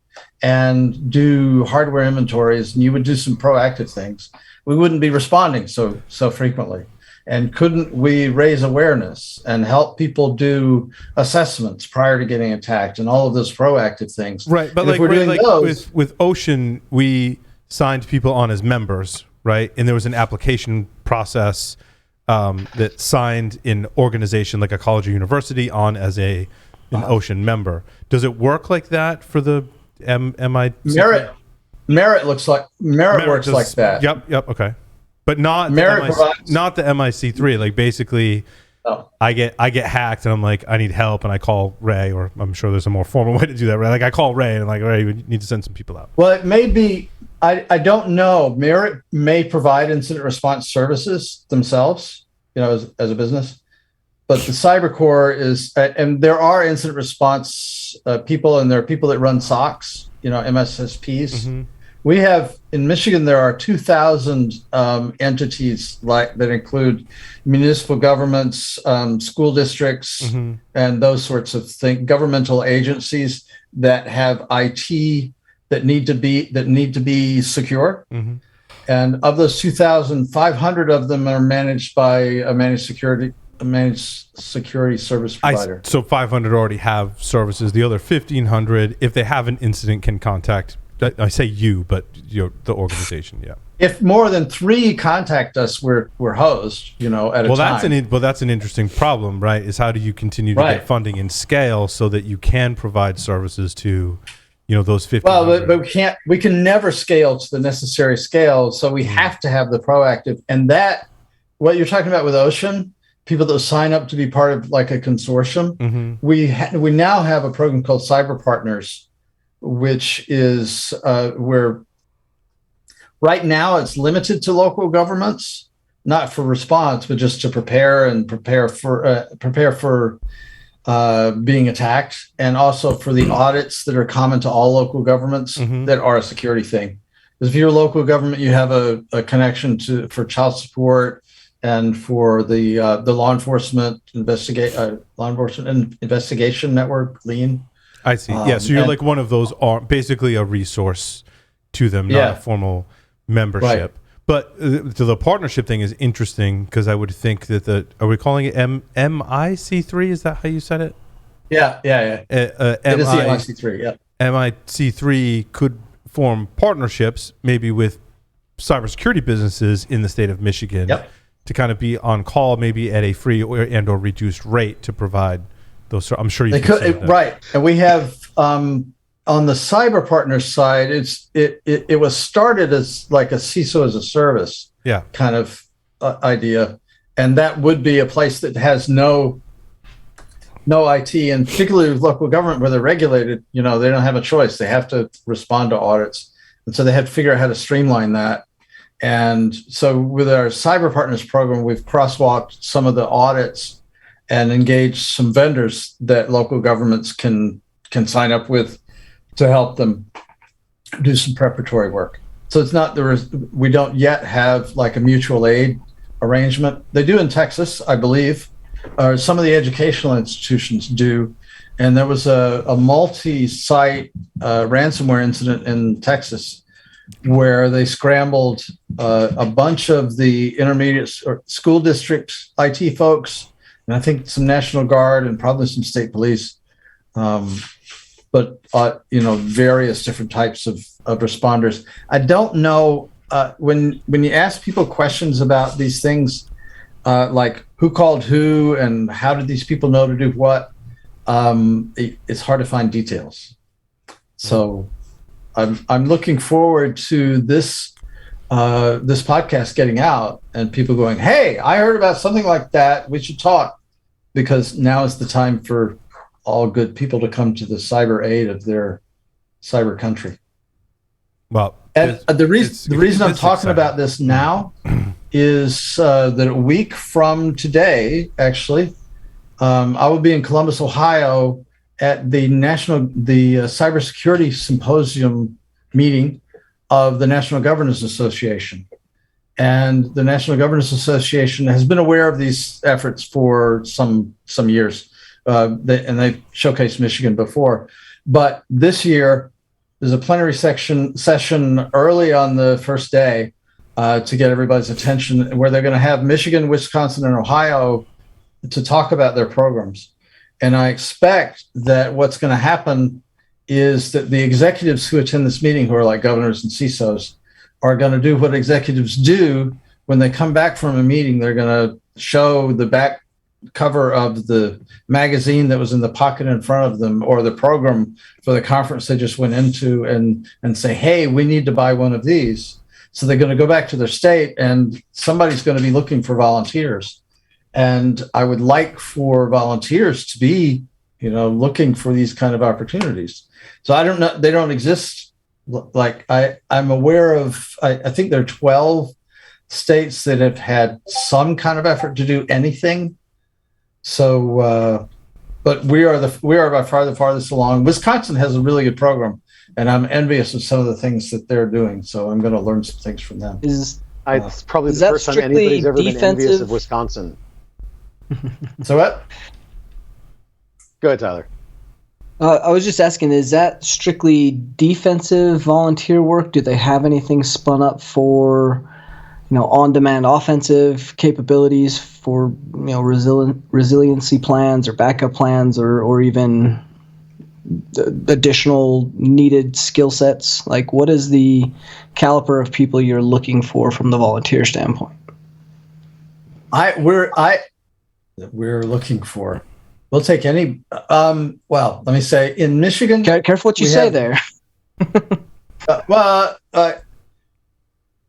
and do hardware inventories, and you would do some proactive things, we wouldn't be responding so frequently. And couldn't we raise awareness and help people do assessments prior to getting attacked and all of those proactive things? Right, but like, with Ocean, we signed people on as members, right? And there was an application process that signed an organization like a college or university on as an Ocean member. Does it work like that for the MIC? Merit works like that. Yep. Okay, but not not the MIC3. Like basically, I get hacked and I'm like, I need help, and I call Ray, or I'm sure there's a more formal way to do that. Right? Like I call Ray and I'm like, Ray, we need to send some people out. Well, it may be. I don't know. Merit may provide incident response services themselves, as a business, but the Cyber Core is, and there are incident response people, and there are people that run SOCs, MSSPs. Mm-hmm. We have in Michigan, there are 2,000 entities that include municipal governments, school districts, mm-hmm. and those sorts of things, governmental agencies that have IT that need to be secure. Mm-hmm. And of those 2,500 of them are managed by a managed security service provider. So 500 already have services. The other 1,500, if they have an incident, can contact. I say you, but the organization. Yeah. If more than 3 contact us, we're hosed. At a time. That's an interesting problem, right? Is how do you continue to get funding and scale so that you can provide services to those 50. Well, but we can never scale to the necessary scale. So we have to have the proactive, and that what you're talking about with Ocean, people that sign up to be part of like a consortium. Mm-hmm. We now have a program called Cyber Partners, which is where right now it's limited to local governments, not for response, but just to prepare for being attacked, and also for the audits that are common to all local governments mm-hmm. that are a security thing. Because if you're a local government, you have a connection for child support and for the law enforcement investigation network, LEAN. I see. Yeah, so you're like one of those, basically a resource to them, not a formal membership. Right. But the partnership thing is interesting because I would think that are we calling it MIC3? Is that how you said it? Yeah. It is the MIC3, yeah. MIC3 could form partnerships maybe with cybersecurity businesses in the state of Michigan to kind of be on call maybe at a free or reduced rate to provide those. I'm sure you could. Right. And we have... on the Cyber Partners side, it was started as like a CISO as a service kind of idea, and that would be a place that has no IT, and particularly with local government where they're regulated, they don't have a choice; they have to respond to audits, and so they had to figure out how to streamline that. And so with our Cyber Partners program, we've crosswalked some of the audits and engaged some vendors that local governments can sign up with to help them do some preparatory work. So it's not we don't yet have like a mutual aid arrangement. They do in Texas, I believe, or some of the educational institutions do. And there was a multi-site ransomware incident in Texas where they scrambled a bunch of the intermediate or school district IT folks, and I think some National Guard and probably some state police, but various different types of responders. I don't know when you ask people questions about these things, like who called who and how did these people know to do what. It's hard to find details. So I'm looking forward to this podcast getting out and people going, hey, I heard about something like that. We should talk, because now is the time for all good people to come to the cyber aid of their cyber country. Well, and the reason I'm talking about this now is that a week from today, actually, I will be in Columbus, Ohio, at the Cybersecurity Symposium meeting of the National Governors Association. And the National Governors Association has been aware of these efforts for some years, and they've showcased Michigan before. But this year, there's a plenary session early on the first day to get everybody's attention, where they're going to have Michigan, Wisconsin, and Ohio to talk about their programs. And I expect that what's going to happen is that the executives who attend this meeting, who are like governors and CISOs, are going to do what executives do when they come back from a meeting. They're going to show the back cover of the magazine that was in the pocket in front of them, or the program for the conference they just went into, and say, hey, we need to buy one of these. So they're going to go back to their state, and somebody's going to be looking for volunteers. And I would like for volunteers to be, looking for these kind of opportunities. So I don't know, they don't exist. Like I'm aware of, I think there are 12 states that have had some kind of effort to do anything. So, but we are by far the farthest along. Wisconsin has a really good program, and I'm envious of some of the things that they're doing. So I'm going to learn some things from them. It's probably the first time anybody's ever been envious of Wisconsin. So what? Go ahead, Tyler. I was just asking, is that strictly defensive volunteer work? Do they have anything spun up for, on-demand offensive capabilities for, resiliency plans or backup plans, or even additional needed skill sets? Like, what is the caliber of people you're looking for from the volunteer standpoint? We're looking for. We'll take any. Well, let me say, in Michigan. Careful what you say there.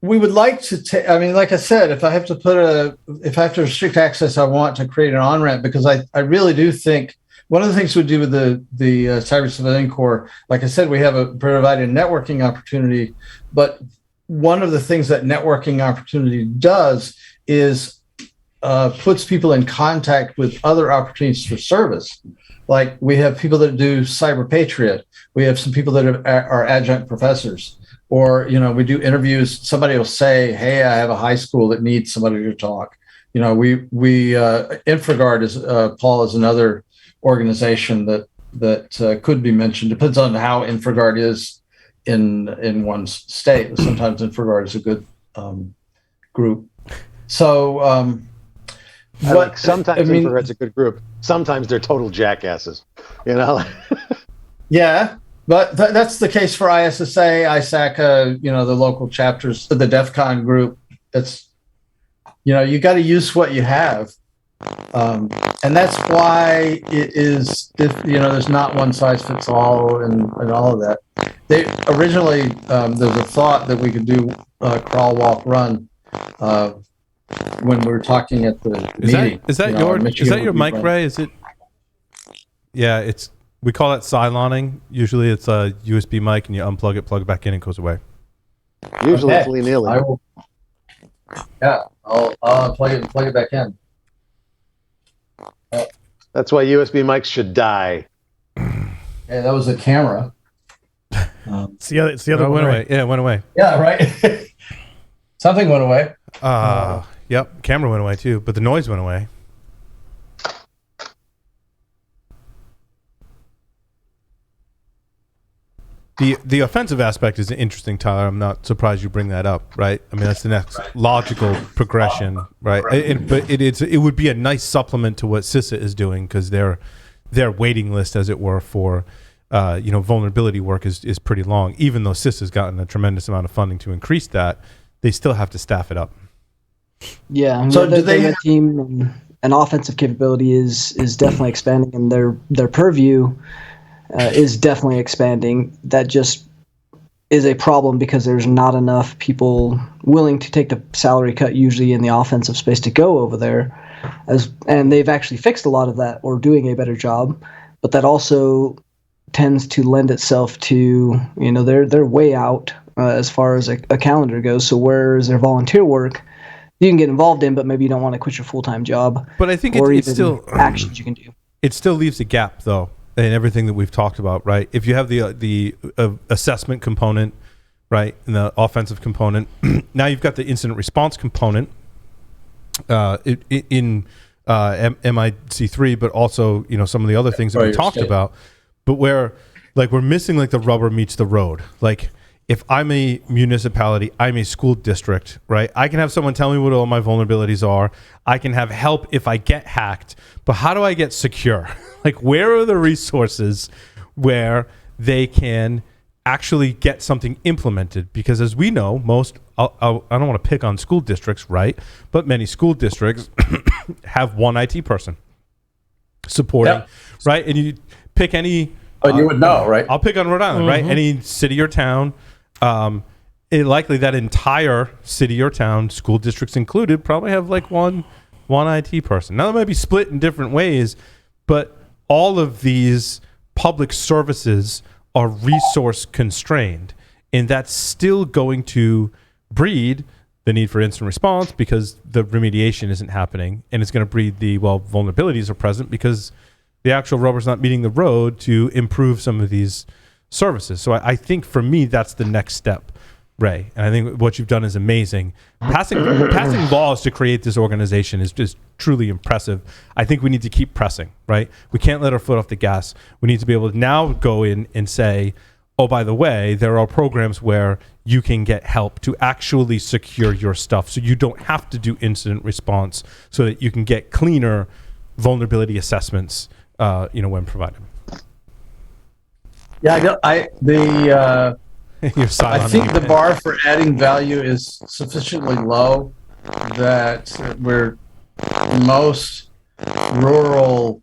We would like to take. I mean, like I said, if I have to restrict access, I want to create an on-ramp, because I really do think one of the things we do with the Cyber Civilian Corps, like I said, we have provided networking opportunity, but one of the things that networking opportunity does is puts people in contact with other opportunities for service. Like, we have people that do Cyber Patriot. We have some people that are adjunct professors, or, we do interviews. Somebody will say, hey, I have a high school that needs somebody to talk. We InfraGard Paul is another organization that could be mentioned. Depends on how InfraGard is in one's state. Sometimes InfraGard is a good group. So, sometimes InfraGard's a good group. Sometimes they're total jackasses, Yeah, but that's the case for ISSA, ISACA, the local chapters, the DEF CON group. It's, you got to use what you have. And that's why it is, there's not one size fits all and all of that. They originally, there's a thought that we could do crawl, walk, run. When we were talking at the meeting. Is that your mic, Ray? Is it? Yeah, we call that siloning. Usually it's a USB mic and you unplug it, plug it back in, and it goes away. Usually it's willy-nilly. Yeah, I'll plug it back in. That's why USB mics should die. Yeah, that was a camera. It's the other one went right? away. Yeah, it went away. Yeah, right. Something went away. Yep, camera went away too, but the noise went away. The offensive aspect is interesting, Tyler. I'm not surprised you bring that up, right? I mean, that's the next logical progression, right? But it would be a nice supplement to what CISA is doing, because their waiting list, as it were, for vulnerability work is pretty long. Even though CISA has gotten a tremendous amount of funding to increase that, they still have to staff it up. Yeah, so their team and offensive capability is definitely expanding, and their purview is definitely expanding. That just is a problem because there's not enough people willing to take the salary cut usually in the offensive space to go over there, and they've actually fixed a lot of that or doing a better job. But that also tends to lend itself to, they're way out as far as a calendar goes. So where is their volunteer work you can get involved in, but maybe you don't want to quit your full-time job. But I think it's still actions you can do. It still leaves a gap, though, in everything that we've talked about, right? If you have the assessment component, right, and the offensive component, now you've got the incident response component in MIC3, but also some of the other things that we talked about. But where we're missing the rubber meets the road. Like, if I'm a municipality, I'm a school district, right? I can have someone tell me what all my vulnerabilities are. I can have help if I get hacked. But how do I get secure? Where are the resources where they can actually get something implemented? Because as we know, I don't want to pick on school districts, right? But many school districts have one IT person supporting, right? And you pick any... But you would know, right? I'll pick on Rhode Island, right? Any city or town... likely that entire city or town, school districts included, probably have one IT person. Now, they might be split in different ways, but all of these public services are resource constrained, and that's still going to breed the need for instant response because the remediation isn't happening, and it's going to breed vulnerabilities are present because the actual rubber's not meeting the road to improve some of these services. So I think for me, that's the next step, Ray. And I think what you've done is amazing. Passing laws to create this organization is just truly impressive. I think we need to keep pressing, right? We can't let our foot off the gas. We need to be able to now go in and say, oh, by the way, there are programs where you can get help to actually secure your stuff so you don't have to do incident response, so that you can get cleaner vulnerability assessments when provided. Yeah, I think the bar for adding value is sufficiently low that where most rural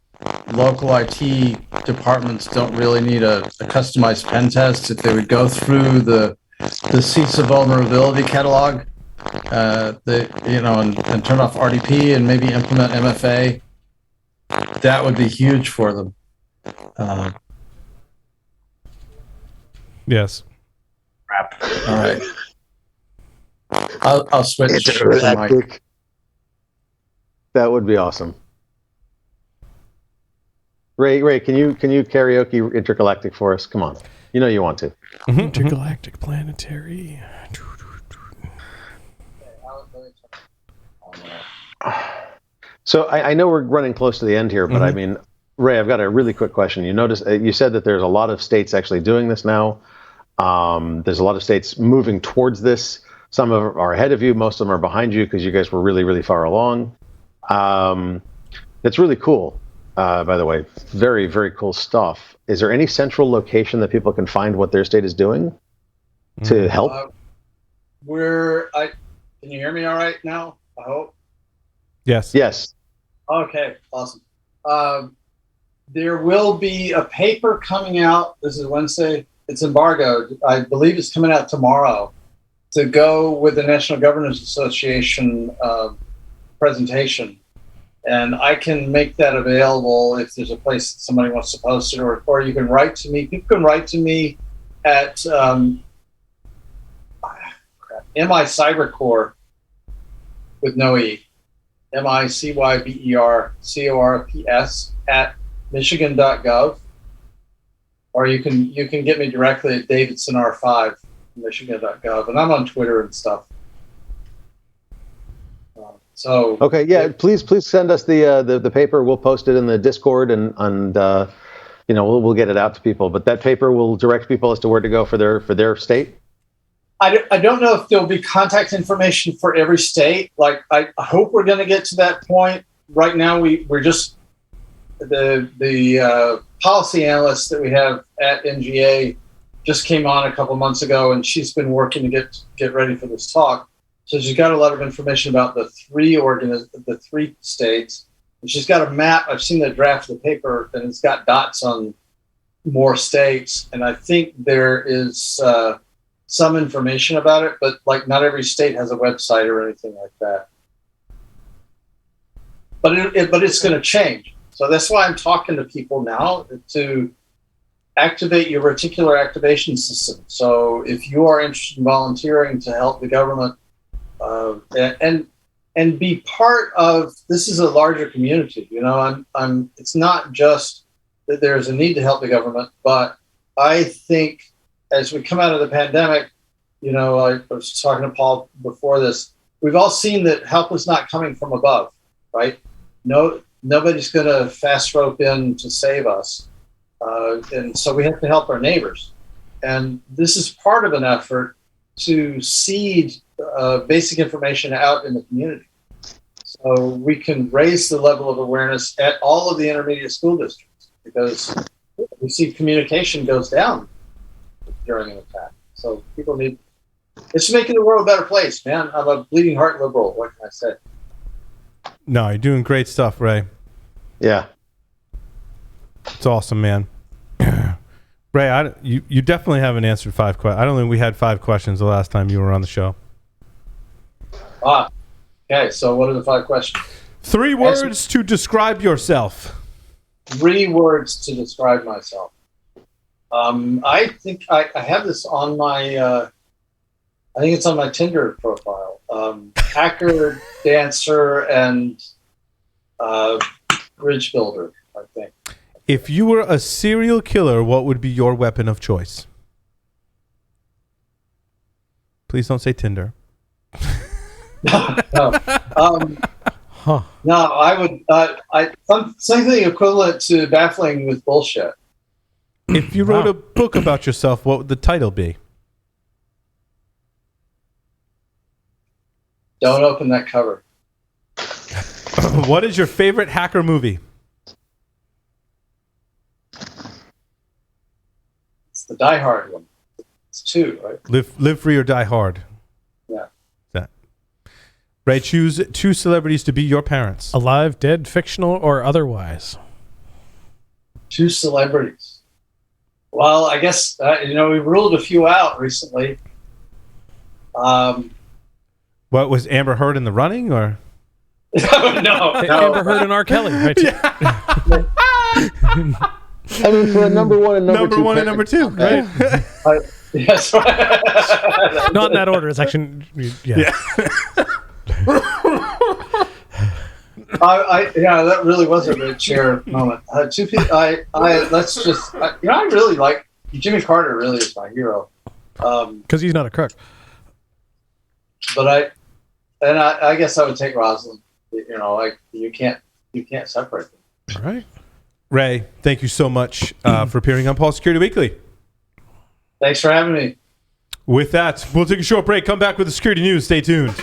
local IT departments don't really need a customized pen test. If they would go through the CISA vulnerability catalog, and turn off RDP and maybe implement MFA, that would be huge for them. Yes. Crap. All right. I'll switch the mic. That would be awesome. Ray, can you karaoke Intergalactic for us? Come on. You know you want to. Intergalactic planetary. So I know we're running close to the end here, but I mean, Ray, I've got a really quick question. You said that there's a lot of states actually doing this now. There's a lot of states moving towards this. Some of them are ahead of you. Most of them are behind you because you guys were really, really far along. It's really cool, by the way. Very, very cool stuff. Is there any central location that people can find what their state is doing to help? Can you hear me all right now? I hope. Yes. Yes. Okay, awesome. There will be a paper coming out. This is Wednesday. It's embargoed. I believe it's coming out tomorrow to go with the National Governors Association presentation. And I can make that available if there's a place that somebody wants to post it, or you can write to me. People can write to me at MI Cybercore with no E, MICYBERCORPS at michigan.gov, or you can get me directly at Davidson R5, michigan.gov, and I'm on Twitter and stuff. So okay, yeah, please send us the paper. We'll post it in the Discord, and we'll get it out to people. But that paper will direct people as to where to go for their state. I don't know if there'll be contact information for every state. Like I hope we're going to get to that point. Right now, we're just the policy analyst that we have at NGA just came on a couple months ago, and she's been working to get ready for this talk. So she's got a lot of information about the three states. And she's got a map. I've seen the draft of the paper, and it's got dots on more states. And I think there is some information about it, but like not every state has a website or anything like that. But it's going to change. So that's why I'm talking to people now to activate your reticular activation system. So if you are interested in volunteering to help the government, and be part of, this is a larger community. It's not just that there's a need to help the government, but I think as we come out of the pandemic, I was talking to Paul before this, we've all seen that help is not coming from above, right? Nobody's going to fast rope in to save us. And so we have to help our neighbors. And this is part of an effort to seed basic information out in the community. So we can raise the level of awareness at all of the intermediate school districts, because we see communication goes down during an attack. So people it's making the world a better place, man. I'm a bleeding heart liberal. What can I say? No, you're doing great stuff, Ray. Yeah. It's awesome, man. Ray, you definitely haven't answered 5 questions. I don't think we had 5 questions the last time you were on the show. Okay, so what are the 5 questions? 3 words to describe yourself. 3 words to describe myself. I think I have this on my, I think it's on my Tinder profile. Hacker, dancer, and bridge builder, I think. If you were a serial killer, what would be your weapon of choice? Please don't say Tinder. No. No, I would. Something equivalent to baffling with bullshit. If you wrote a book about yourself, what would the title be? Don't open that cover. What is your favorite hacker movie? It's the Die Hard one. It's 2, right? Live Free or Die Hard. Yeah. That. Ray, choose 2 celebrities to be your parents. Alive, dead, fictional, or otherwise. 2 celebrities. Well, I guess we've ruled a few out recently. What was Amber Heard in the running, or? No. Amber Heard and R. Kelly, right? I mean, for a number 1 and number 2. Number 1 and number 2, right? Yes. Not in that order. It's actually yeah. That really was a red chair moment. 2 people. Let's just. I really like Jimmy Carter. Really is my hero. Because he's not a crook. But I guess I would take Rosalind. You can't separate them. All right. Ray, thank you so much for appearing on Paul Security Weekly. Thanks for having me. With that, we'll take a short break. Come back with the security news. Stay tuned.